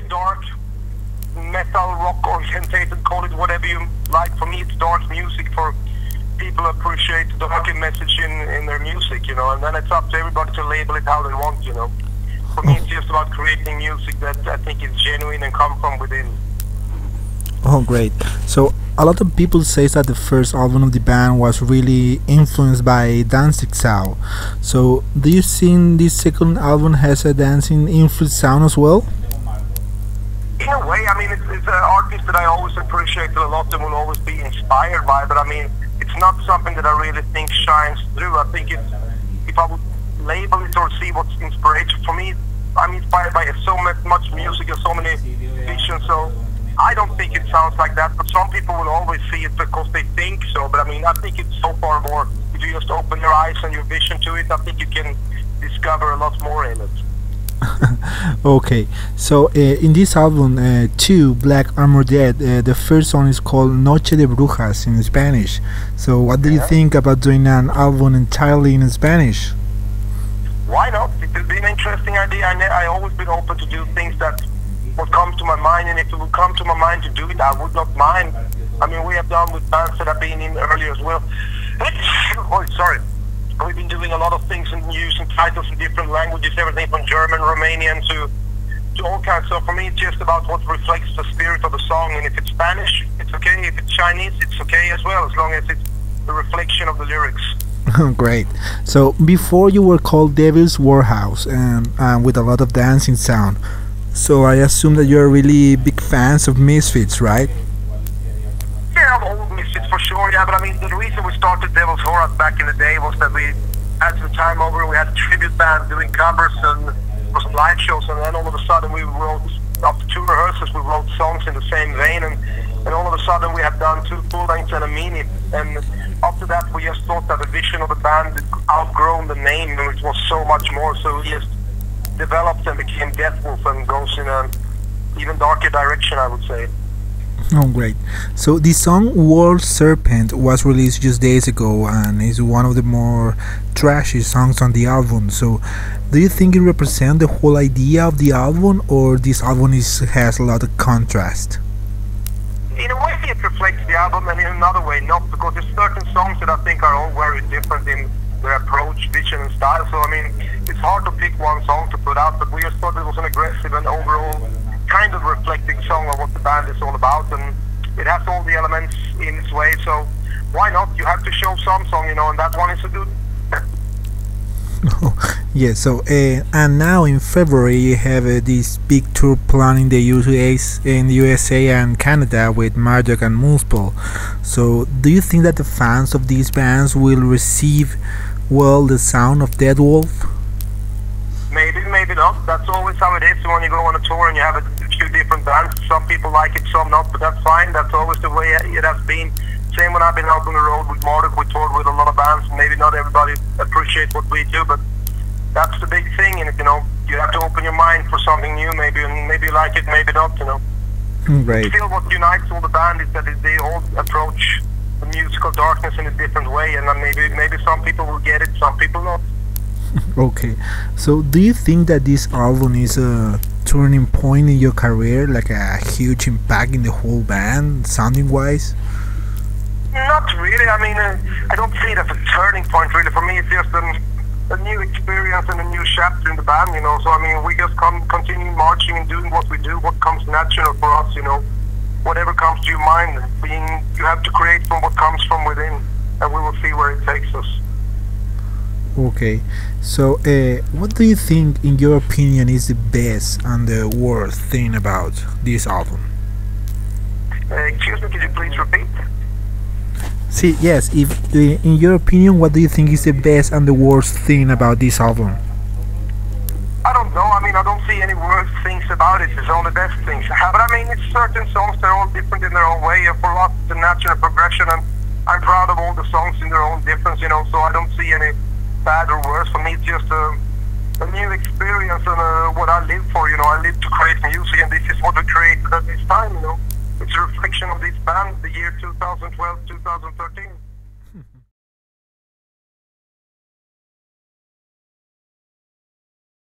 dark metal, rock orientated, call it whatever you like. For me, it's dark music for people who appreciate the darker message in their music, and then it's up to everybody to label it how they want, For me, it's just about creating music that I think is genuine and come from within. Oh, great. So a lot of people say that the first album of the band was really influenced by dancing sound. So do you think this second album has a dancing influence sound as well? In a way, it's an artist that I always appreciated a lot and will always be inspired by, but it's not something that I really think shines through. I think if I would label it or see what's inspiration for me, I'm inspired by so much music and so many visions, so I don't think it sounds like that, but some people will always see it because they think so. But I think it's so far more, if you just open your eyes and your vision to it, I think you can discover a lot more in it. Okay, so in this album, 2, Black Armor Dead, the first song is called Noche de Brujas in Spanish. So what do you think about doing an album entirely in Spanish? Why not? It would be an interesting idea. I always been open to do things that would come to my mind, and if it would come to my mind to do it, I would not mind. We have done with bands that I've been in earlier as well. Oh, sorry. We've been doing a lot of things and using titles in different languages, everything from German, Romanian to all kinds. So for me, it's just about what reflects the spirit of the song. And if it's Spanish, it's okay. If it's Chinese, it's okay as well, as long as it's the reflection of the lyrics. Great. So before you were called Devil's Warehouse and with a lot of dancing sound. So I assume that you're really big fans of Misfits, right? Yeah, I'm old Misfits for sure, yeah, but the reason we started Devil's Warehouse back in the day was that we had some time over, we had a tribute band doing covers and for some live shows, and then all of a sudden we wrote, after 2 rehearsals, we wrote songs in the same vein, and all of a sudden we had done 2 full lengths and a mini, and after that we just thought that the vision of the band had outgrown the name, and it was so much more, so we just developed and became Deathwolf and goes in an even darker direction, I would say. Oh, great. So the song World Serpent was released just days ago and is one of the more trashy songs on the album. So do you think it represents the whole idea of the album, or this album has a lot of contrast? In a way it reflects the album, and in another way not, because there's certain songs that I think are all very different in their approach, vision and style. So it's hard to pick one song to put out, but we just thought it was an aggressive and overall kind of reflecting song of what the band is all about, and it has all the elements in its way, so why not? You have to show some song, and that one is a good. Yeah, so and now in February you have this big tour plan in the USA and Canada with Marduk and Moonspell. So do you think that the fans of these bands will receive well the sound of Deathwolf? Maybe, maybe not. That's always how it is when you go on a tour and you have a few different bands. Some people like it, some not, but that's fine. That's always the way it has been. Same when I've been out on the road with Marduk, we toured with a lot of bands. Maybe not everybody appreciates what we do, but that's the big thing, and you have to open your mind for something new, maybe you like it, maybe not, Right. Still, what unites all the band is that they all approach the musical darkness in a different way, and maybe some people will get it, some people not. Okay, so do you think that this album is a turning point in your career, like a huge impact in the whole band, sounding wise? Not really. I don't see it as a turning point, really. For me, it's just a new experience and a new chapter in the band, So, we just continue marching and doing what we do, what comes natural for us, Whatever comes to your mind, you have to create from what comes from within, and we will see where it takes us. Okay, so what do you think, in your opinion, is the best and the worst thing about this album? Excuse me, could you please repeat? See, yes, in your opinion, what do you think is the best and the worst thing about this album? I don't know. I don't see any worst things about it. It's all the best things. But it's certain songs, they're all different in their own way, and for us, it's a natural progression, and I'm proud of all the songs in their own difference, so I don't see any bad or worse. For me, it's just a new experience and what I live for, I live to create music, and this is what we created at this time, It's a reflection of this band, the year 2012, 2013.